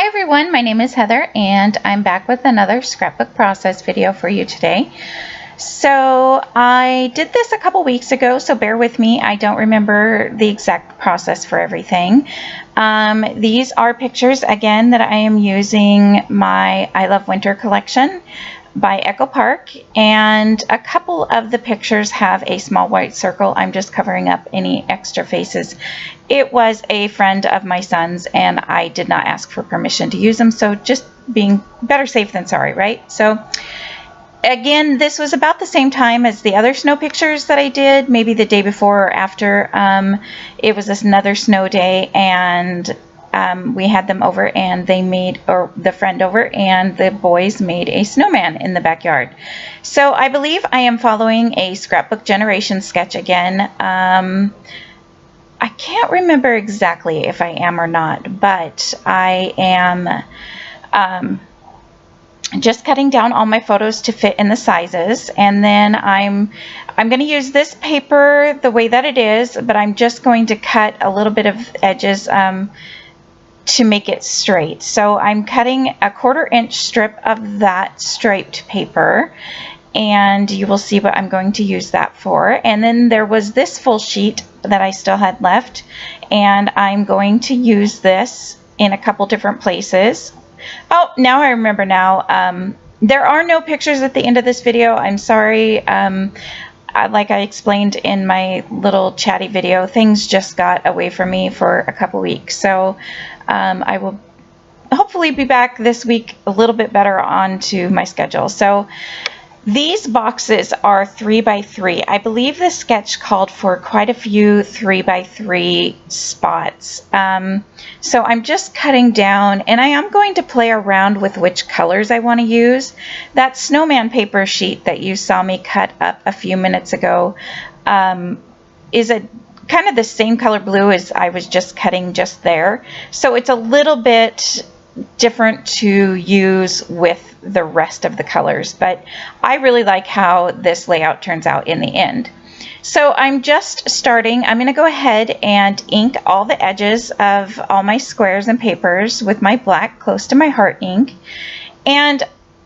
everyone, my name is Heather and I'm back with another scrapbook process video for you today. So I did this a couple weeks ago, so bear with me. I don't remember the exact process for everything. These are pictures again that I am using my I Love Winter collection by Echo Park, and a couple of the pictures have a small white circle. I'm just covering up any extra faces. It was a friend of my son's and I did not ask for permission to use them, so just being better safe than sorry, right? So again, this was about the same time as the other snow pictures that I did, maybe the day before or after. It was another snow day, and we had them over and they made, or the friend over and the boys made a snowman in the backyard. So I believe I am following a scrapbook generation sketch again. I can't remember exactly if I am or not, but I am just cutting down all my photos to fit in the sizes, and then I'm going to use this paper the way that it is, but I'm just going to cut a little bit of edges to make it straight. So I'm cutting a 1/4 inch strip of that striped paper, and you will see what I'm going to use that for. And then there was this full sheet that I still had left, and I'm going to use this in a couple different places. Oh, now I remember now. There are no pictures at the end of this video. I'm sorry. Like I explained in my little chatty video, things just got away from me for a couple weeks. So I will hopefully be back this week a little bit better onto my schedule. So these boxes are 3 by 3. I believe the sketch called for quite a few 3 by 3 spots. So I'm just cutting down, and I am going to play around with which colors I want to use. That snowman paper sheet that you saw me cut up a few minutes ago is a kind of the same color blue as I was just cutting just there. So it's a little bit different to use with the rest of the colors, but I really like how this layout turns out in the end. So I'm just starting. I'm going to go ahead and ink all the edges of all my squares and papers with my black close to my heart ink. And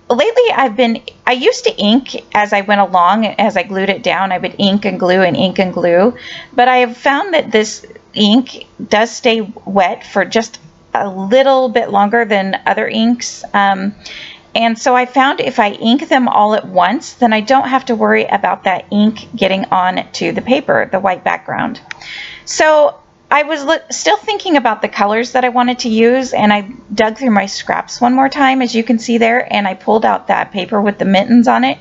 lately I used to ink as I went along. As I glued it down, I would ink and glue and ink and glue, but I have found that this ink does stay wet for just a little bit longer than other inks. And so I found if I ink them all at once, then I don't have to worry about that ink getting on to the paper, the white background. So I was still thinking about the colors that I wanted to use, and I dug through my scraps one more time, as you can see there, and I pulled out that paper with the mittens on it,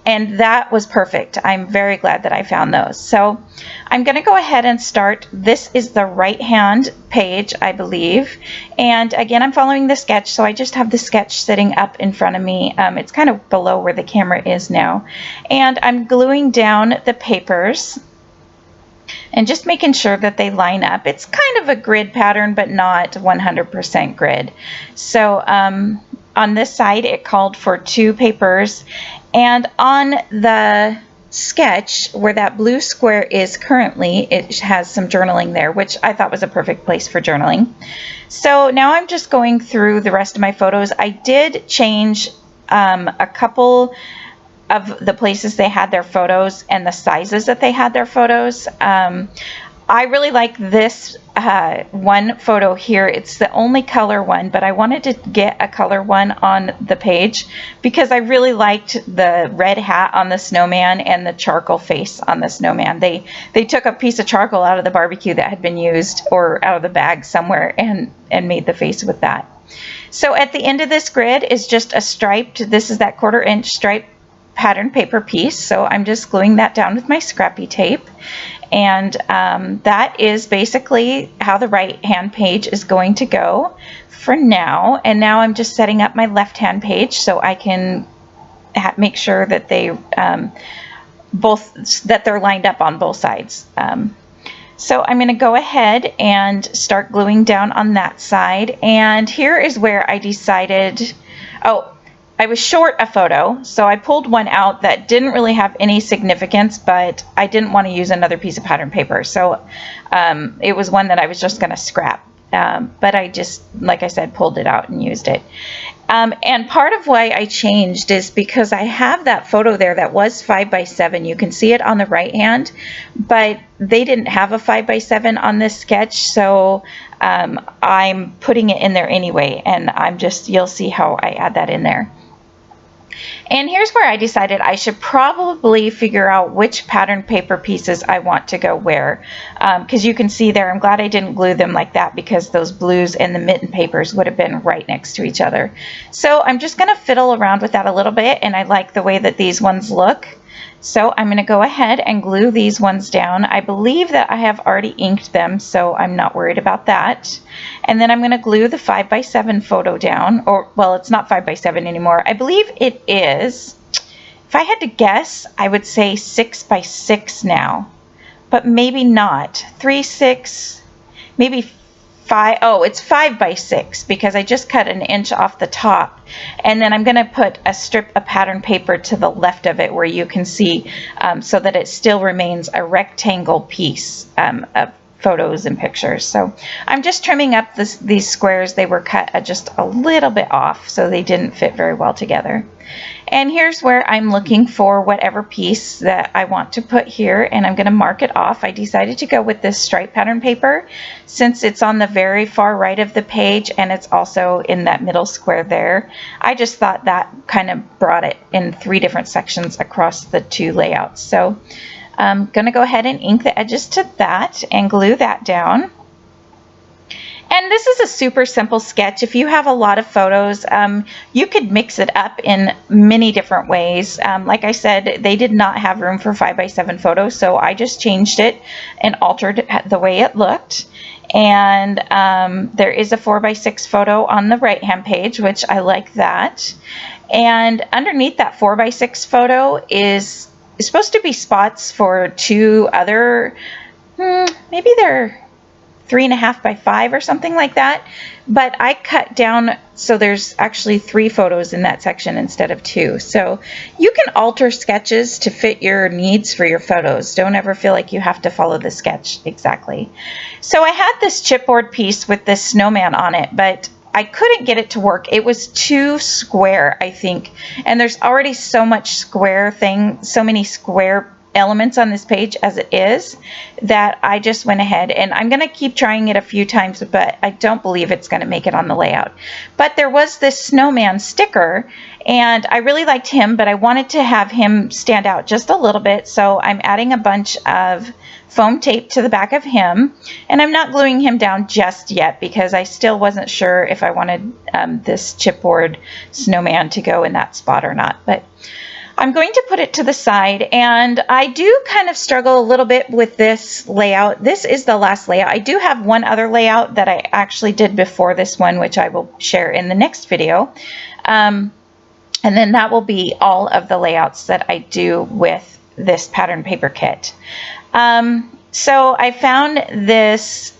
and that was perfect. I'm very glad that I found those. So I'm going to go ahead and start. This is the right hand page, I believe. And again, I'm following the sketch, so I just have the sketch sitting up in front of me. It's kind of below where the camera is now. And I'm gluing down the papers and just making sure that they line up. It's kind of a grid pattern, but not 100% grid. So on this side, it called for 2 papers. And on the sketch where that blue square is currently, it has some journaling there, which I thought was a perfect place for journaling. So now I'm just going through the rest of my photos. I did change a couple of the places they had their photos and the sizes that they had their photos. I really like this one photo here. It's the only color one, but I wanted to get a color one on the page because I really liked the red hat on the snowman and the charcoal face on the snowman. They took a piece of charcoal out of the barbecue that had been used, or out of the bag somewhere, and made the face with that. So at the end of this grid is just a striped, this is that 1/4 inch striped pattern paper piece. So I'm just gluing that down with my scrappy tape. And that is basically how the right hand page is going to go for now. And now I'm just setting up my left hand page so I can make sure that they they're lined up on both sides. So I'm going to go ahead and start gluing down on that side. And here is where I decided, I was short a photo, so I pulled one out that didn't really have any significance, but I didn't want to use another piece of pattern paper. So it was one that I was just going to scrap. but I just, like I said, pulled it out and used it. And part of why I changed is because I have that photo there that was 5x7. You can see it on the right hand, but they didn't have a 5x7 on this sketch, so I'm putting it in there anyway, and you'll see how I add that in there. And here's where I decided I should probably figure out which pattern paper pieces I want to go where. Because you can see there, I'm glad I didn't glue them like that, because those blues and the mitten papers would have been right next to each other. So I'm just going to fiddle around with that a little bit, and I like the way that these ones look. So I'm going to go ahead and glue these ones down. I believe that I have already inked them, so I'm not worried about that. And then I'm going to glue the 5x7 photo down, or, well, it's not 5x7 anymore. I believe it is, if I had to guess, I would say 6x6 now, but maybe not. 3, 6, maybe 5. Oh, it's 5x6 because I just cut an inch off the top, and then I'm going to put a strip of pattern paper to the left of it where you can see, so that it still remains a rectangle piece of photos and pictures. So I'm just trimming up these squares. They were cut just a little bit off, so they didn't fit very well together. And here's where I'm looking for whatever piece that I want to put here, and I'm going to mark it off. I decided to go with this stripe pattern paper since it's on the very far right of the page and it's also in that middle square there. I just thought that kind of brought it in 3 different sections across the 2 layouts. So I'm going to go ahead and ink the edges to that and glue that down. And this is a super simple sketch. If you have a lot of photos, you could mix it up in many different ways. Like I said, they did not have room for 5x7 photos, so I just changed it and altered the way it looked. And there is a 4x6 photo on the right-hand page, which I like that. And underneath that 4x6 photo is supposed to be spots for 2 other, maybe they're 3.5x5 or something like that, but I cut down so there's actually 3 photos in that section instead of 2. So you can alter sketches to fit your needs for your photos. Don't ever feel like you have to follow the sketch exactly. So I had this chipboard piece with this snowman on it, but I couldn't get it to work. It was too square, I think, and there's already so much so many square elements on this page as it is, that I just went ahead, and I'm going to keep trying it a few times, but I don't believe it's going to make it on the layout. But there was this snowman sticker, and I really liked him, but I wanted to have him stand out just a little bit, so I'm adding a bunch of foam tape to the back of him, and I'm not gluing him down just yet because I still wasn't sure if I wanted this chipboard snowman to go in that spot or not. But I'm going to put it to the side, and I do kind of struggle a little bit with this layout. This is the last layout. I do have one other layout that I actually did before this one, which I will share in the next video. And then that will be all of the layouts that I do with this pattern paper kit. So I found this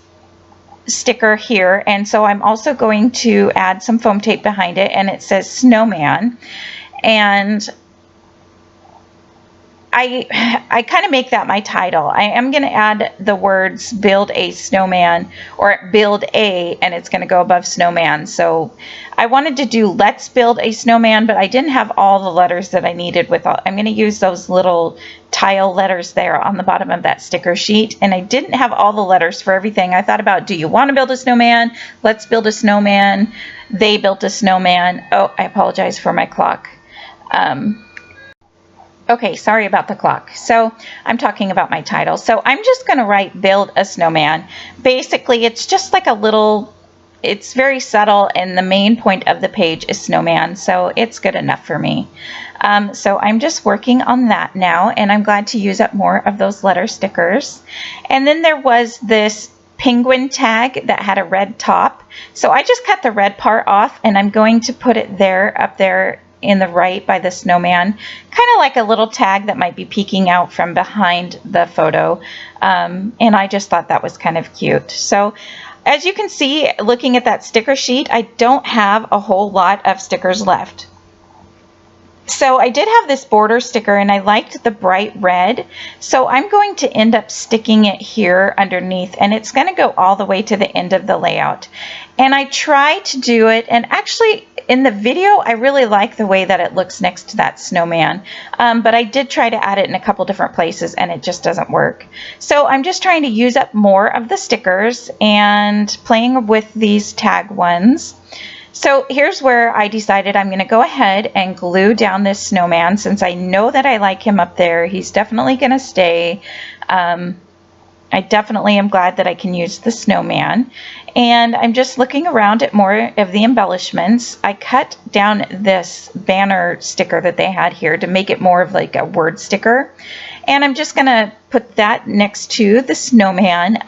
sticker here, and so I'm also going to add some foam tape behind it, and it says snowman. And I kind of make that my title. I am going to add the words build a snowman, or build a, and it's going to go above snowman. So I wanted to do let's build a snowman, but I didn't have all the letters that I needed with all. I'm going to use those little tile letters there on the bottom of that sticker sheet, and I didn't have all the letters for everything. I thought about, do you want to build a snowman? Let's build a snowman. They built a snowman. Oh, I apologize for my clock. Okay, sorry about the clock. So I'm talking about my title. So I'm just going to write build a snowman. Basically, it's just like a little, it's very subtle, and the main point of the page is snowman, so it's good enough for me. So I'm just working on that now, and I'm glad to use up more of those letter stickers. And then there was this penguin tag that had a red top. So I just cut the red part off, and I'm going to put it there, up there in the right by the snowman, kind of like a little tag that might be peeking out from behind the photo. And I just thought that was kind of cute. So as you can see, looking at that sticker sheet, I don't have a whole lot of stickers left. So I did have this border sticker and I liked the bright red, so I'm going to end up sticking it here underneath, and it's going to go all the way to the end of the layout. And I try to do it, and actually in the video I really like the way that it looks next to that snowman, but I did try to add it in a couple different places and it just doesn't work. So I'm just trying to use up more of the stickers and playing with these tag ones. So here's where I decided I'm going to go ahead and glue down this snowman, since I know that I like him up there. He's definitely going to stay. I definitely am glad that I can use the snowman. And I'm just looking around at more of the embellishments. I cut down this banner sticker that they had here to make it more of like a word sticker. And I'm just going to put that next to the snowman.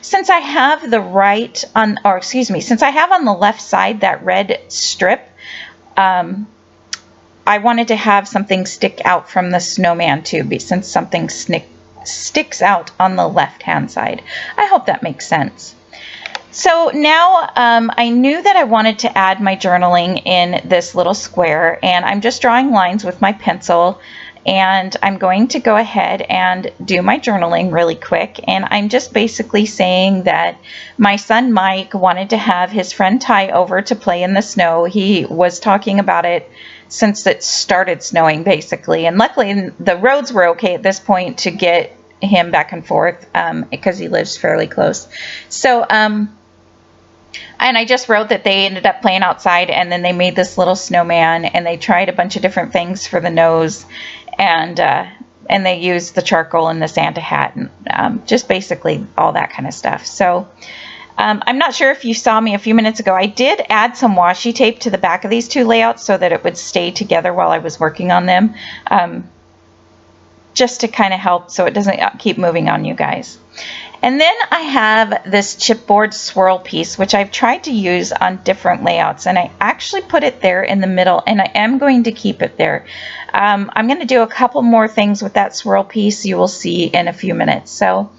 Since I have since I have on the left side that red strip, I wanted to have something stick out from the snowman too, since something sticks out on the left-hand side. I hope that makes sense. So now I knew that I wanted to add my journaling in this little square, and I'm just drawing lines with my pencil. And I'm going to go ahead and do my journaling really quick. And I'm just basically saying that my son Mike wanted to have his friend Ty over to play in the snow. He was talking about it since it started snowing, basically. And luckily the roads were okay at this point to get him back and forth because he lives fairly close. So, and I just wrote that they ended up playing outside, and then they made this little snowman, and they tried a bunch of different things for the nose. And they used the charcoal and the Santa hat, and just basically all that kind of stuff. So I'm not sure if you saw me a few minutes ago. I did add some washi tape to the back of these two layouts so that it would stay together while I was working on them, just to kind of help so it doesn't keep moving on you guys. And then I have this chipboard swirl piece, which I've tried to use on different layouts, and I actually put it there in the middle, and I am going to keep it there. I'm going to do a couple more things with that swirl piece you will see in a few minutes. So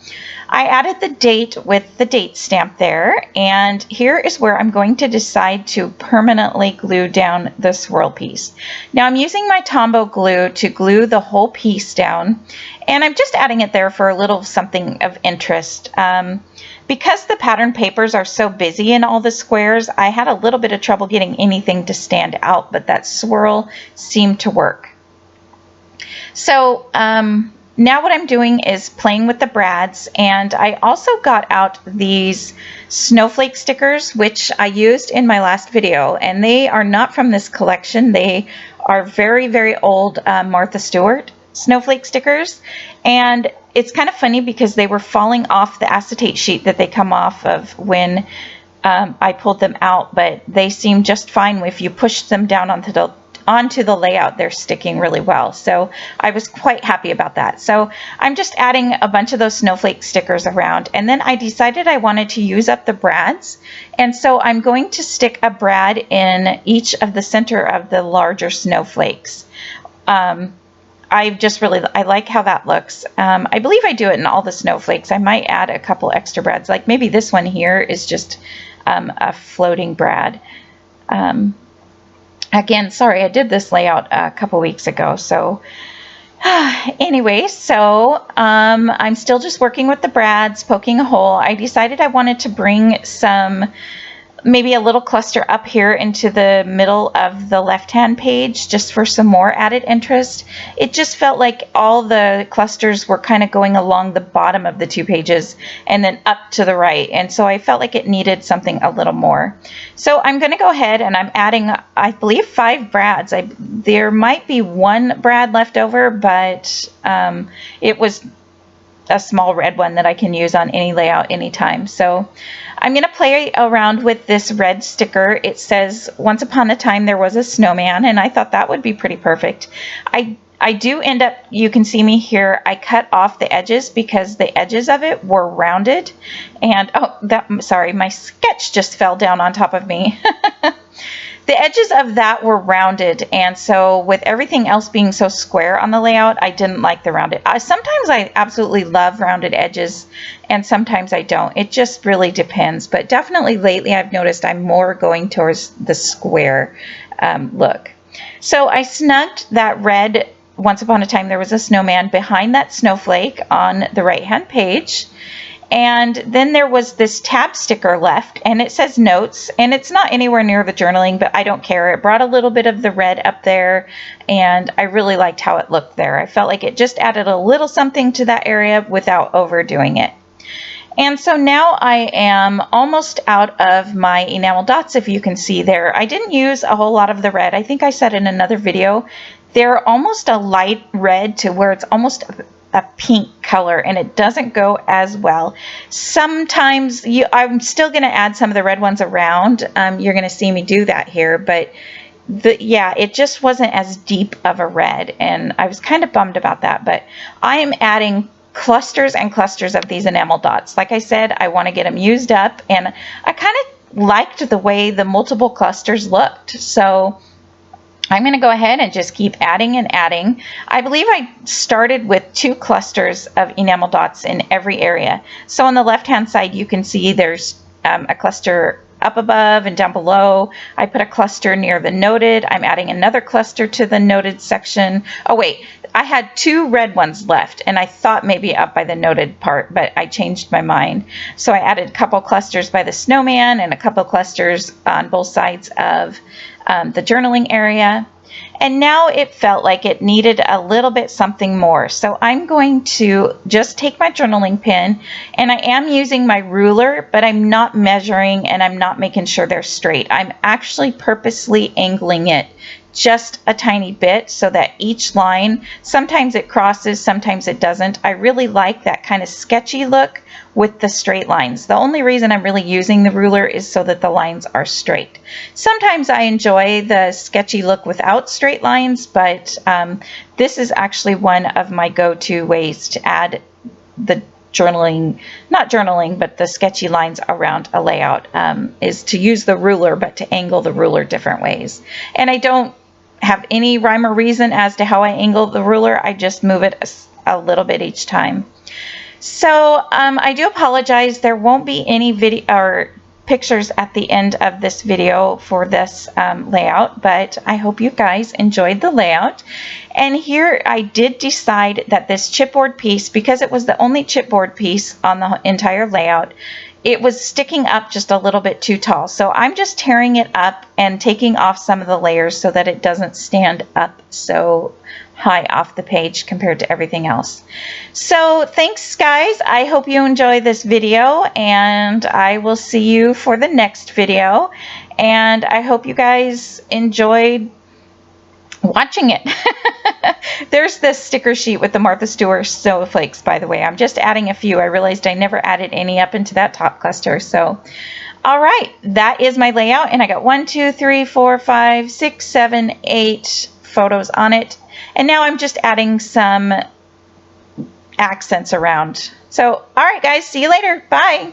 I added the date with the date stamp there, and here is where I'm going to decide to permanently glue down the swirl piece. Now I'm using my Tombow glue to glue the whole piece down, and I'm just adding it there for a little something of interest. Because the pattern papers are so busy in all the squares, I had a little bit of trouble getting anything to stand out, but that swirl seemed to work. So now what I'm doing is playing with the brads, and I also got out these snowflake stickers, which I used in my last video, and they are not from this collection. They are very, very old Martha Stewart snowflake stickers, and it's kind of funny because they were falling off the acetate sheet that they come off of when I pulled them out, but they seem just fine if you push them down onto the layout. They're sticking really well, so I was quite happy about that. So I'm just adding a bunch of those snowflake stickers around, and then I decided I wanted to use up the brads, and so I'm going to stick a brad in each of the center of the larger snowflakes. I like how that looks. I believe I do it in all the snowflakes. I might add a couple extra brads, like maybe this one here is just a floating brad. Again, sorry, I did this layout a couple weeks ago. So anyway, so I'm still just working with the brads, poking a hole. I decided I wanted to bring maybe a little cluster up here into the middle of the left-hand page just for some more added interest. It just felt like all the clusters were kind of going along the bottom of the two pages and then up to the right, and so I felt like it needed something a little more. So I'm going to go ahead and I'm adding, I believe, 5 brads. There might be 1 brad left over, but it was a small red one that I can use on any layout anytime. So I'm going to play around with this red sticker. It says, "Once upon a time there was a snowman," and I thought that would be pretty perfect. I do end up, you can see me here, I cut off the edges because the edges of it were rounded, and sorry, my sketch just fell down on top of me. The edges of that were rounded, and so with everything else being so square on the layout, I didn't like the rounded. Sometimes I absolutely love rounded edges, and sometimes I don't. It just really depends, but definitely lately I've noticed I'm more going towards the square look. So I snugged that red "Once Upon a Time There Was a Snowman" behind that snowflake on the right-hand page. And then there was this tab sticker left, and it says notes, and it's not anywhere near the journaling, but I don't care. It brought a little bit of the red up there, and I really liked how it looked there. I felt like it just added a little something to that area without overdoing it. And so now I am almost out of my enamel dots, if you can see there. I didn't use a whole lot of the red. I think I said in another video, they're almost a light red to where it's almost a pink color, and it doesn't go as well. Sometimes I'm still going to add some of the red ones around. You're going to see me do that here, but yeah, it just wasn't as deep of a red, and I was kind of bummed about that. But I am adding clusters and clusters of these enamel dots. Like I said, I want to get them used up, and I kind of liked the way the multiple clusters looked. So I'm going to go ahead and just keep adding and adding. I believe I started with 2 clusters of enamel dots in every area. So on the left-hand side, you can see there's a cluster up above and down below. I put a cluster near the noted. I'm adding another cluster to the noted section. Oh wait, I had 2 red ones left, and I thought maybe up by the noted part, but I changed my mind. So I added a couple clusters by the snowman and a couple clusters on both sides of the journaling area. And now it felt like it needed a little bit something more. So I'm going to just take my journaling pen, and I am using my ruler, but I'm not measuring and I'm not making sure they're straight. I'm actually purposely angling it just a tiny bit so that each line, sometimes it crosses, sometimes it doesn't. I really like that kind of sketchy look with the straight lines. The only reason I'm really using the ruler is so that the lines are straight. Sometimes I enjoy the sketchy look without straight lines, but this is actually one of my go-to ways to add the journaling, not journaling, but the sketchy lines around a layout, is to use the ruler, but to angle the ruler different ways. And I don't have any rhyme or reason as to how I angle the ruler. I just move it a little bit each time. So I do apologize. There won't be any video or pictures at the end of this video for this layout, but I hope you guys enjoyed the layout. And here I did decide that this chipboard piece, because it was the only chipboard piece on the entire layout, it was sticking up just a little bit too tall. So I'm just tearing it up and taking off some of the layers so that it doesn't stand up so high off the page compared to everything else. So thanks guys, I hope you enjoy this video, and I will see you for the next video, and I hope you guys enjoyed watching it. There's this sticker sheet with the Martha Stewart snowflakes, by the way. I'm just adding a few. I realized I never added any up into that top cluster. So all right, that is my layout, and I got 1, 2, 3, 4, 5, 6, 7, 8 photos on it. And now I'm just adding some accents around. So, all right, guys, see you later. Bye.